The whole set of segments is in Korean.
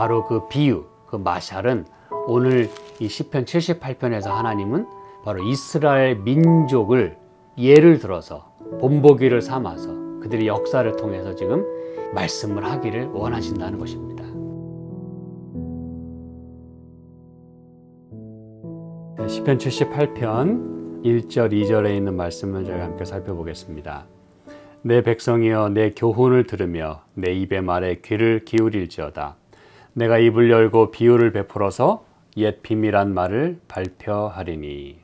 바로 그 비유, 그 마샬은 오늘 이 시편 78편에서 하나님은 바로 이스라엘 민족을 예를 들어서 본보기를 삼아서 그들의 역사를 통해서 지금 말씀을 하기를 원하신다는 것입니다. 시편 78편 1절 2절에 있는 말씀을 저희가 함께 살펴보겠습니다. 내 백성이여 내 교훈을 들으며 내 입의 말에 귀를 기울일지어다. 내가 입을 열고 비유를 베풀어서 옛 비밀한 말을 발표하리니.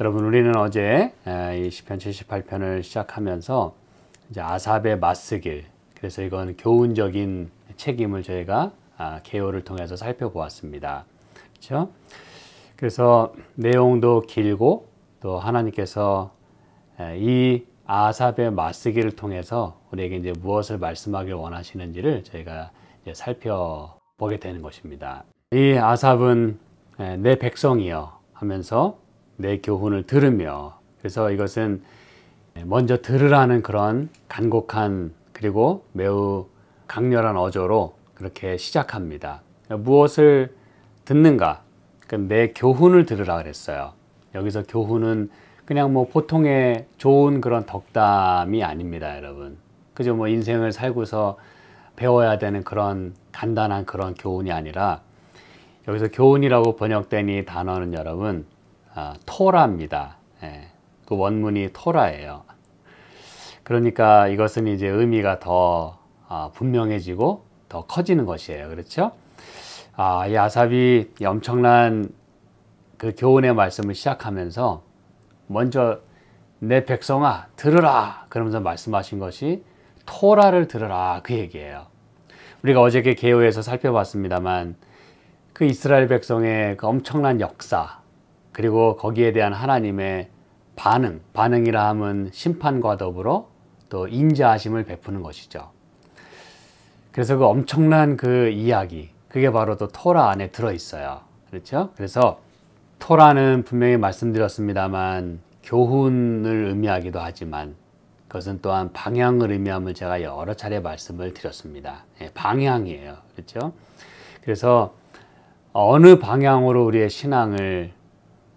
여러분, 우리는 어제 이 시편 78편을 시작하면서 이제 아삽의 맞쓰길, 그래서 이건 교훈적인 책임을 저희가 개요를 통해서 살펴보았습니다. 그렇죠? 그래서 내용도 길고 또 하나님께서 이 아삽의 맞쓰기를 통해서 우리에게 이제 무엇을 말씀하길 원하시는지를 저희가 이제 살펴보게 되는 것입니다. 이 아삽은 내 백성이여 하면서 내 교훈을 들으며, 그래서 이것은 먼저 들으라는 그런 간곡한 그리고 매우 강렬한 어조로 그렇게 시작합니다. 무엇을 듣는가? 내 교훈을 들으라 그랬어요. 여기서 교훈은 그냥 뭐 보통의 좋은 그런 덕담이 아닙니다, 여러분. 그죠? 뭐 인생을 살고서 배워야 되는 그런 간단한 그런 교훈이 아니라, 여기서 교훈이라고 번역된 이 단어는 여러분 토라입니다. 그 원문이 토라예요. 그러니까 이것은 이제 의미가 더 분명해지고 더 커지는 것이에요. 그렇죠? 이 아삽이 엄청난 그 교훈의 말씀을 시작하면서 먼저 내 백성아 들으라 그러면서 말씀하신 것이 토라를 들으라, 그 얘기예요. 우리가 어저께 개요에서 살펴봤습니다만 그 이스라엘 백성의 그 엄청난 역사, 그리고 거기에 대한 하나님의 반응이라 함은 심판과 더불어 또 인자하심을 베푸는 것이죠. 그래서 그 엄청난 그 이야기, 그게 바로 또 토라 안에 들어있어요. 그렇죠? 그래서 토라는 분명히 말씀드렸습니다만 교훈을 의미하기도 하지만 그것은 또한 방향을 의미함을 제가 여러 차례 말씀을 드렸습니다. 방향이에요. 그렇죠? 그래서 어느 방향으로 우리의 신앙을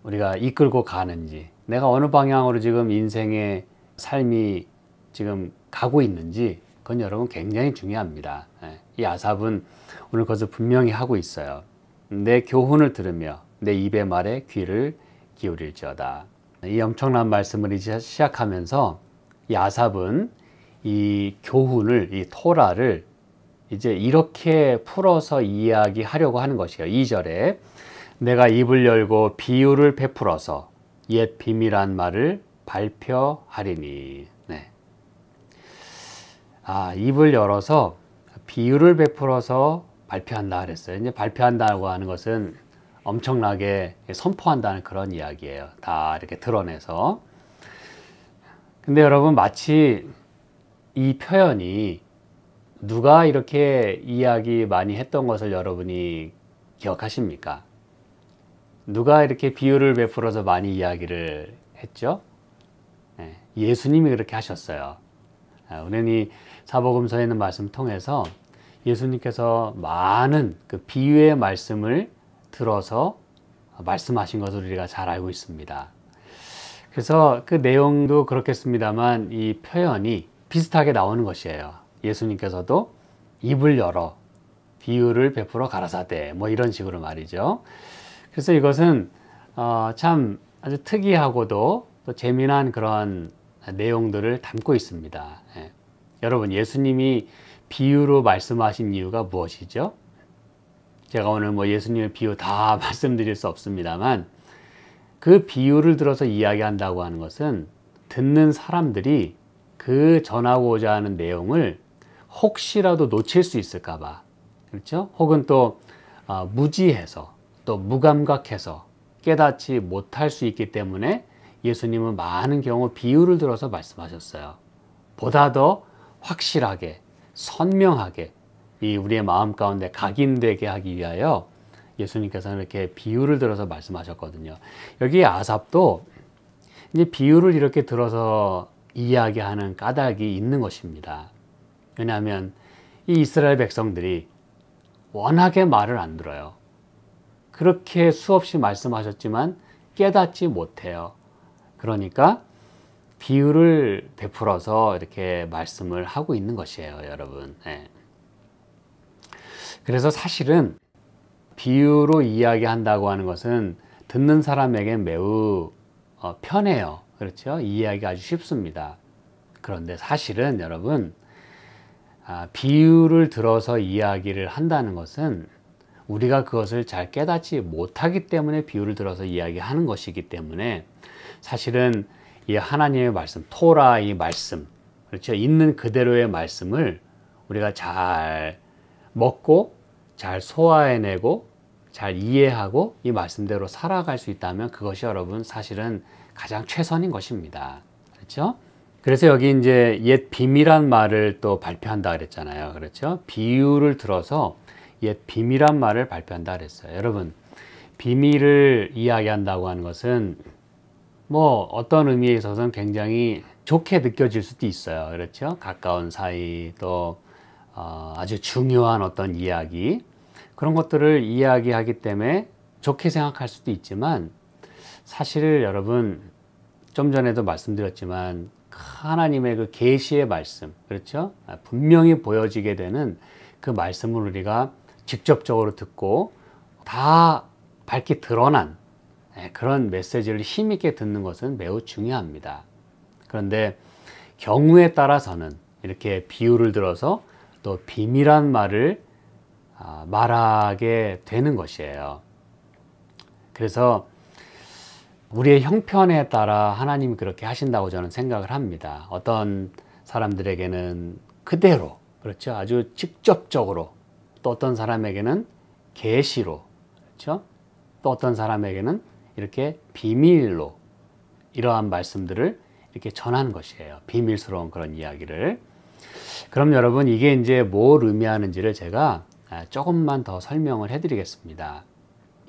우리가 이끌고 가는지, 내가 어느 방향으로 지금 인생의 삶이 지금 가고 있는지, 그건 여러분 굉장히 중요합니다. 이 아삽은 오늘 그것을 분명히 하고 있어요. 내 교훈을 들으며 내 입의 말에 귀를 기울일지어다. 이 엄청난 말씀을 이제 시작하면서 이 아삽은 이 교훈을, 이 토라를 이제 이렇게 풀어서 이야기하려고 하는 것이에요. 2절에 내가 입을 열고 비유를 베풀어서 옛 비밀한 말을 발표하리니. 입을 열어서 비유를 베풀어서 발표한다 그랬어요. 이제 발표한다고 하는 것은 엄청나게 선포한다는 그런 이야기예요. 다 이렇게 드러내서. 근데 여러분, 마치 이 표현이 누가 이렇게 이야기 많이 했던 것을 여러분이 기억하십니까? 누가 이렇게 비유를 베풀어서 많이 이야기를 했죠? 예수님이 그렇게 하셨어요. 우리는 이 사복음서에 있는 말씀을 통해서 예수님께서 많은 그 비유의 말씀을 들어서 말씀하신 것을 우리가 잘 알고 있습니다. 그래서 그 내용도 그렇겠습니다만 이 표현이 비슷하게 나오는 것이에요. 예수님께서도 입을 열어 비유를 베풀어 가라사대, 뭐 이런 식으로 말이죠. 그래서 이것은 참 아주 특이하고도 또 재미난 그런 내용들을 담고 있습니다. 여러분, 예수님이 비유로 말씀하신 이유가 무엇이죠? 제가 오늘 뭐 예수님의 비유 다 말씀드릴 수 없습니다만 그 비유를 들어서 이야기한다고 하는 것은 듣는 사람들이 그 전하고자 하는 내용을 혹시라도 놓칠 수 있을까 봐, 그렇죠? 혹은 또 무지해서 또 무감각해서 깨닫지 못할 수 있기 때문에 예수님은 많은 경우 비유를 들어서 말씀하셨어요. 보다 더 확실하게 선명하게 이 우리의 마음 가운데 각인되게 하기 위하여 예수님께서는 이렇게 비유를 들어서 말씀하셨거든요. 여기 아삽도 이제 비유를 이렇게 들어서 이야기하는 까닭이 있는 것입니다. 왜냐하면 이 이스라엘 백성들이 워낙에 말을 안 들어요. 그렇게 수없이 말씀하셨지만 깨닫지 못해요. 그러니까 비유를 베풀어서 이렇게 말씀을 하고 있는 것이에요, 여러분. 네. 그래서 사실은 비유로 이야기한다고 하는 것은 듣는 사람에게 매우 편해요. 그렇죠? 이해하기 아주 쉽습니다. 그런데 사실은 여러분, 비유를 들어서 이야기를 한다는 것은 우리가 그것을 잘 깨닫지 못하기 때문에 비유를 들어서 이야기하는 것이기 때문에 사실은 이 하나님의 말씀, 토라 이 말씀, 그렇죠? 있는 그대로의 말씀을 우리가 잘 먹고 잘 소화해내고 잘 이해하고 이 말씀대로 살아갈 수 있다면 그것이 여러분 사실은 가장 최선인 것입니다. 그렇죠? 그래서 여기 이제 옛 비밀한 말을 또 발표한다 그랬잖아요. 그렇죠? 비유를 들어서 옛 비밀한 말을 발표한다 그랬어요. 여러분, 비밀을 이야기한다고 하는 것은 뭐 어떤 의미에 있어서는 굉장히 좋게 느껴질 수도 있어요. 그렇죠? 가까운 사이 또 아주 중요한 어떤 이야기 그런 것들을 이야기하기 때문에 좋게 생각할 수도 있지만 사실 여러분 좀 전에도 말씀드렸지만 하나님의 그 계시의 말씀 그렇죠? 분명히 보여지게 되는 그 말씀을 우리가 직접적으로 듣고 다 밝게 드러난 그런 메시지를 힘있게 듣는 것은 매우 중요합니다. 그런데 경우에 따라서는 이렇게 비유를 들어서 또 비밀한 말을 말하게 되는 것이에요. 그래서 우리의 형편에 따라 하나님이 그렇게 하신다고 저는 생각을 합니다. 어떤 사람들에게는 그대로 그렇죠? 아주 직접적으로 또 어떤 사람에게는 계시로 그렇죠? 또 어떤 사람에게는 이렇게 비밀로 이러한 말씀들을 이렇게 전하는 것이에요. 비밀스러운 그런 이야기를. 그럼 여러분 이게 이제 뭘 의미하는지를 제가 조금만 더 설명을 해드리겠습니다.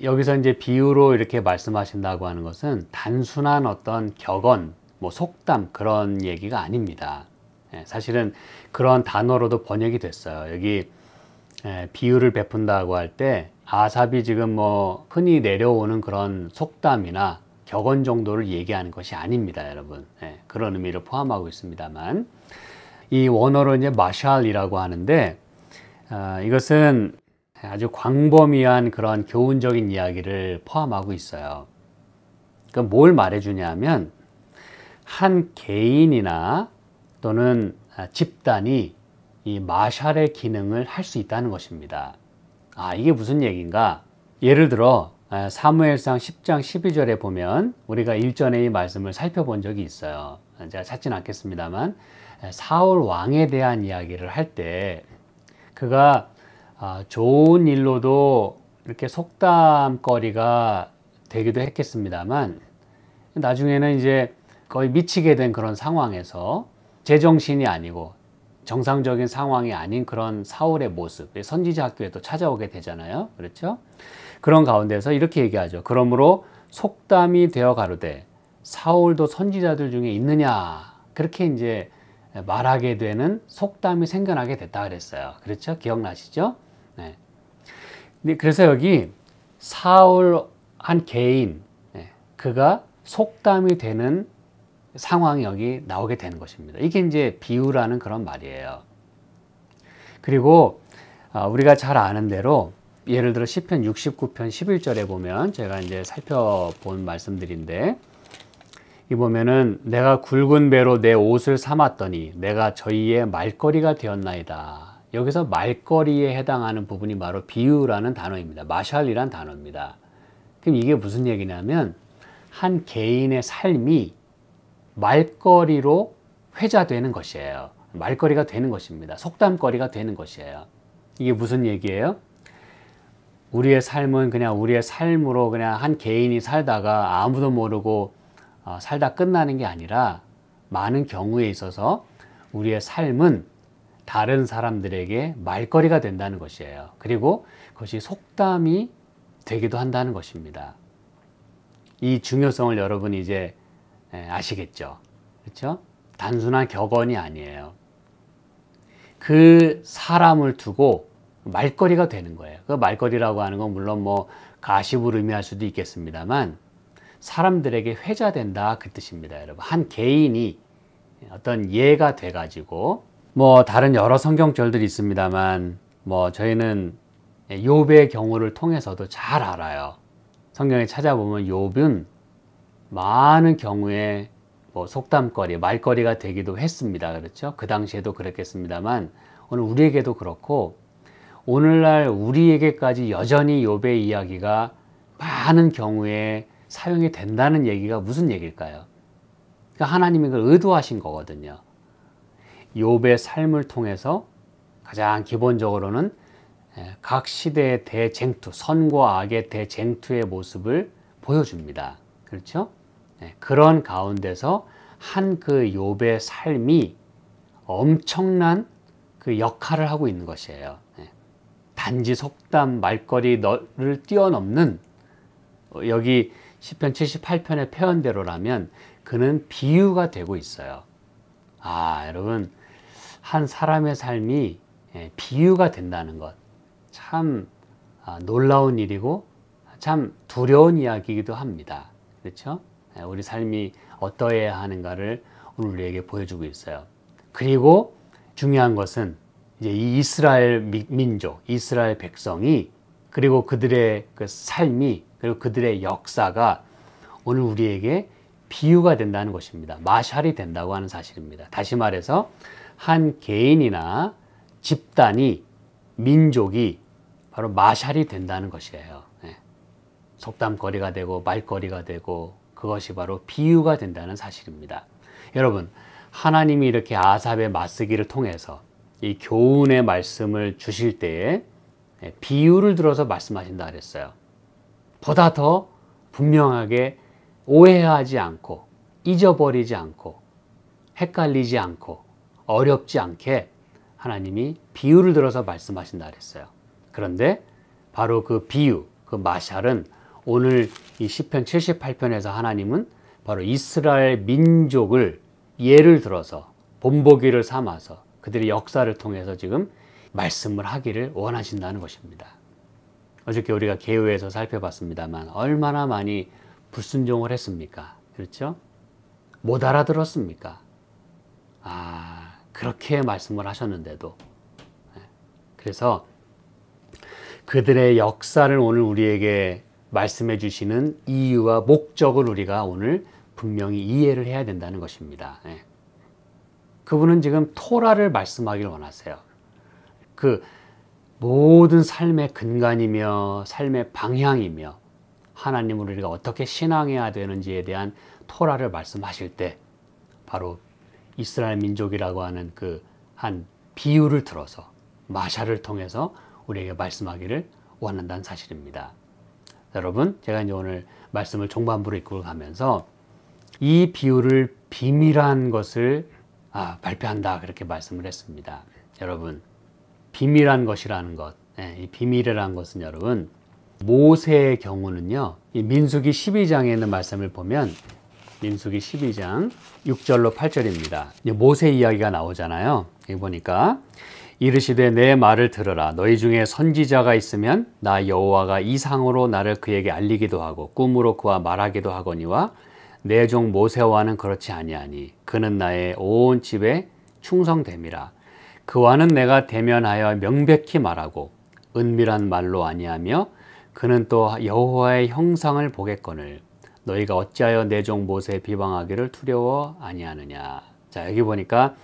여기서 이제 비유로 이렇게 말씀하신다고 하는 것은 단순한 어떤 격언, 뭐 속담 그런 얘기가 아닙니다. 사실은 그런 단어로도 번역이 됐어요. 여기 비유를 베푼다고 할 때 아삽이 지금 뭐 흔히 내려오는 그런 속담이나 격언 정도를 얘기하는 것이 아닙니다, 여러분. 그런 의미를 포함하고 있습니다만 이 원어로 이제 마샬이라고 하는데 이것은 아주 광범위한 그런 교훈적인 이야기를 포함하고 있어요. 그러니까 뭘 말해주냐면 한 개인이나 또는 집단이 이 마샬의 기능을 할 수 있다는 것입니다. 이게 무슨 얘기인가? 예를 들어 사무엘상 10장 12절에 보면 우리가 일전에 이 말씀을 살펴본 적이 있어요. 제가 찾지는 않겠습니다만 사울 왕에 대한 이야기를 할 때 그가 좋은 일로도 이렇게 속담거리가 되기도 했겠습니다만 나중에는 이제 거의 미치게 된 그런 상황에서 제정신이 아니고 정상적인 상황이 아닌 그런 사울의 모습, 선지자 학교에도 찾아오게 되잖아요. 그렇죠? 그런 가운데서 이렇게 얘기하죠. 그러므로 속담이 되어 가로되 사울도 선지자들 중에 있느냐? 그렇게 이제 말하게 되는 속담이 생겨나게 됐다 그랬어요. 그렇죠? 기억나시죠? 네. 그래서 여기 사울 한 개인, 그가 속담이 되는 상황이 여기 나오게 되는 것입니다. 이게 이제 비유라는 그런 말이에요. 그리고 우리가 잘 아는 대로 예를 들어 시편 69편 11절에 보면 제가 이제 살펴본 말씀들인데 이 보면은 내가 굵은 배로 내 옷을 삼았더니 내가 저희의 말거리가 되었나이다. 여기서 말거리에 해당하는 부분이 바로 비유라는 단어입니다. 마샬이란 단어입니다. 그럼 이게 무슨 얘기냐면 한 개인의 삶이 말거리로 회자되는 것이에요. 말거리가 되는 것입니다. 속담거리가 되는 것이에요. 이게 무슨 얘기예요? 우리의 삶은 그냥 우리의 삶으로 그냥 한 개인이 살다가 아무도 모르고 살다 끝나는 게 아니라 많은 경우에 있어서 우리의 삶은 다른 사람들에게 말거리가 된다는 것이에요. 그리고 그것이 속담이 되기도 한다는 것입니다. 이 중요성을 여러분이 이제 아시겠죠? 그렇죠? 단순한 격언이 아니에요. 그 사람을 두고 말거리가 되는 거예요. 그 말거리라고 하는 건 물론 뭐 가십을 의미할 수도 있겠습니다만 사람들에게 회자된다 그 뜻입니다. 여러분, 한 개인이 어떤 예가 돼 가지고 뭐 다른 여러 성경절들이 있습니다만 뭐 저희는 욥의 경우를 통해서도 잘 알아요. 성경에 찾아보면 욥은 많은 경우에 뭐 속담거리, 말거리가 되기도 했습니다. 그렇죠? 그 당시에도 그랬겠습니다만 오늘 우리에게도 그렇고 오늘날 우리에게까지 여전히 욥의 이야기가 많은 경우에 사용이 된다는 얘기가 무슨 얘기일까요? 그러니까 하나님이 그걸 의도하신 거거든요. 욥의 삶을 통해서 가장 기본적으로는 각 시대의 대쟁투, 선과 악의 대쟁투의 모습을 보여줍니다. 그렇죠? 그런 가운데서 한 그 욥의 삶이 엄청난 그 역할을 하고 있는 것이에요. 단지 속담, 말거리를 뛰어넘는 여기 시편 78편의 표현대로라면 그는 비유가 되고 있어요. 아, 여러분, 한 사람의 삶이 비유가 된다는 것 참 놀라운 일이고 참 두려운 이야기이기도 합니다. 그렇죠? 우리 삶이 어떠해야 하는가를 오늘 우리에게 보여주고 있어요. 그리고 중요한 것은 이제 이 이스라엘 민족, 이스라엘 백성이 그리고 그들의 그 삶이 그리고 그들의 역사가 오늘 우리에게 비유가 된다는 것입니다. 마샬이 된다고 하는 사실입니다. 다시 말해서 한 개인이나 집단이 민족이 바로 마샬이 된다는 것이에요. 속담거리가 되고 말거리가 되고 그것이 바로 비유가 된다는 사실입니다. 여러분, 하나님이 이렇게 아삽의 맞쓰기를 통해서 이 교훈의 말씀을 주실 때에 비유를 들어서 말씀하신다 그랬어요. 보다 더 분명하게 오해하지 않고 잊어버리지 않고 헷갈리지 않고 어렵지 않게 하나님이 비유를 들어서 말씀하신다 그랬어요. 그런데 바로 그 비유, 그 마샬은 오늘 이 시편 78편에서 하나님은 바로 이스라엘 민족을 예를 들어서 본보기를 삼아서 그들의 역사를 통해서 지금 말씀을 하기를 원하신다는 것입니다. 어저께 우리가 개요에서 살펴봤습니다만 얼마나 많이 불순종을 했습니까? 그렇죠? 못 알아들었습니까? 그렇게 말씀을 하셨는데도. 그래서 그들의 역사를 오늘 우리에게 말씀해 주시는 이유와 목적을 우리가 오늘 분명히 이해를 해야 된다는 것입니다. 그분은 지금 토라를 말씀하기를 원하세요. 그 모든 삶의 근간이며 삶의 방향이며 하나님을 우리가 어떻게 신앙해야 되는지에 대한 토라를 말씀하실 때 바로 이스라엘 민족이라고 하는 그 한 비유를 들어서 마샬을 통해서 우리에게 말씀하기를 원한다는 사실입니다. 여러분, 제가 이제 오늘 말씀을 종반부로 이끌어 가면서 이 비유를 비밀한 것을 발표한다 그렇게 말씀을 했습니다. 여러분, 비밀한 것이라는 것, 이 비밀이라는 것은 여러분 모세의 경우는요, 이 민수기 12장에 있는 말씀을 보면 민수기 12장 6절로 8절입니다. 모세 이야기가 나오잖아요. 여기 보니까 이르시되 내 말을 들으라. 너희 중에 선지자가 있으면 나 여호와가 이상으로 나를 그에게 알리기도 하고 꿈으로 그와 말하기도 하거니와 내 종 모세와는 그렇지 아니하니 그는 나의 온 집에 충성됨이라. 그와는 내가 대면하여 명백히 말하고 은밀한 말로 아니하며 그는 또 여호와의 형상을 보겠거늘 너희가 어찌하여 내 종 모세 비방하기를 두려워 아니하느냐. 자, 여기 보니까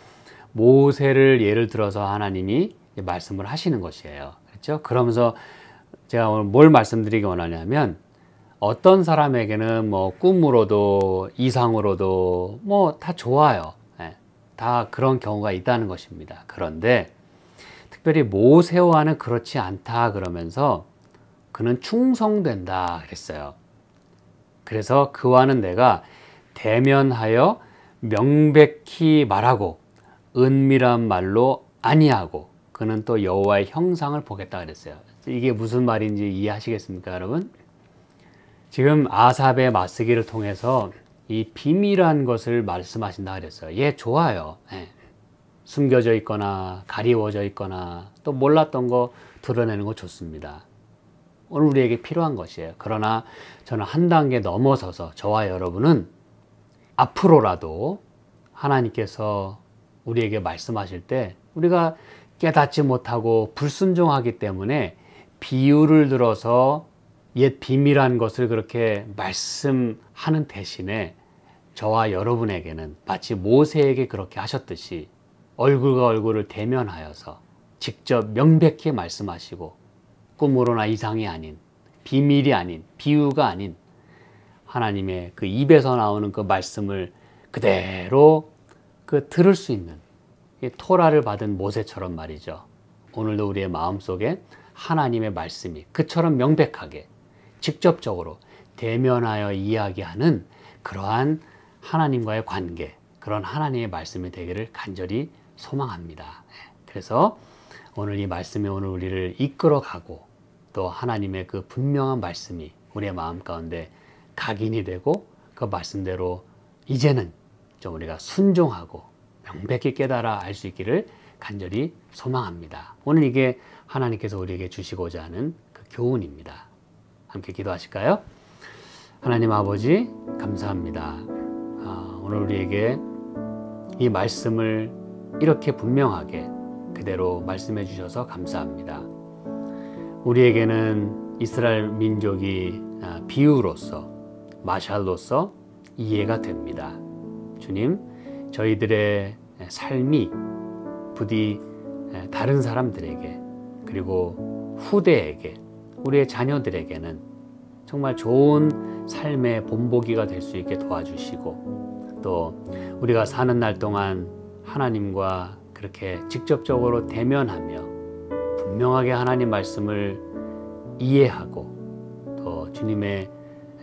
모세를 예를 들어서 하나님이 말씀을 하시는 것이에요. 그렇죠? 그러면서 제가 오늘 뭘 말씀드리기 원하냐면 어떤 사람에게는 뭐 꿈으로도 이상으로도 뭐 다 좋아요. 다 그런 경우가 있다는 것입니다. 그런데 특별히 모세와는 그렇지 않다 그러면서 그는 충성된다 그랬어요. 그래서 그와는 내가 대면하여 명백히 말하고 은밀한 말로 아니하고 그는 또 여호와의 형상을 보겠다 그랬어요. 이게 무슨 말인지 이해하시겠습니까, 여러분? 지금 아삽의 맞쓰기를 통해서 이 비밀한 것을 말씀하신다 그랬어요. 예, 좋아요. 숨겨져 있거나 가리워져 있거나 또 몰랐던 거 드러내는 거 좋습니다. 오늘 우리에게 필요한 것이에요. 그러나 저는 한 단계 넘어서서 저와 여러분은 앞으로라도 하나님께서 우리에게 말씀하실 때 우리가 깨닫지 못하고 불순종하기 때문에 비유를 들어서 옛 비밀한 것을 그렇게 말씀하는 대신에 저와 여러분에게는 마치 모세에게 그렇게 하셨듯이 얼굴과 얼굴을 대면하여서 직접 명백히 말씀하시고 꿈으로나 이상이 아닌, 비밀이 아닌, 비유가 아닌 하나님의 그 입에서 나오는 그 말씀을 그대로 들을 수 있는 토라를 받은 모세처럼 말이죠. 오늘도 우리의 마음속에 하나님의 말씀이 그처럼 명백하게 직접적으로 대면하여 이야기하는 그러한 하나님과의 관계, 그런 하나님의 말씀이 되기를 간절히 소망합니다. 그래서 오늘 이 말씀이 오늘 우리를 이끌어가고 또 하나님의 그 분명한 말씀이 우리의 마음 가운데 각인이 되고 그 말씀대로 이제는 좀 우리가 순종하고 명백히 깨달아 알 수 있기를 간절히 소망합니다. 오늘 이게 하나님께서 우리에게 주시고자 하는 그 교훈입니다. 함께 기도하실까요? 하나님 아버지 감사합니다. 오늘 우리에게 이 말씀을 이렇게 분명하게 그대로 말씀해 주셔서 감사합니다. 우리에게는 이스라엘 민족이 비유로서 마샬로서 이해가 됩니다. 주님, 저희들의 삶이 부디 다른 사람들에게 그리고 후대에게 우리의 자녀들에게는 정말 좋은 삶의 본보기가 될 수 있게 도와주시고 또 우리가 사는 날 동안 하나님과 그렇게 직접적으로 대면하며 분명하게 하나님 말씀을 이해하고 또 주님의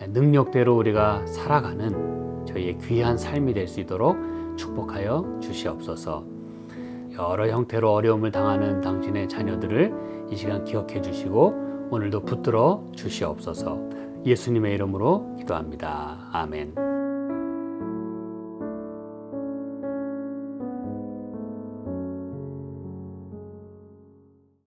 능력대로 우리가 살아가는 저희의 귀한 삶이 될 수 있도록 축복하여 주시옵소서. 여러 형태로 어려움을 당하는 당신의 자녀들을 이 시간 기억해 주시고 오늘도 붙들어 주시옵소서. 예수님의 이름으로 기도합니다. 아멘.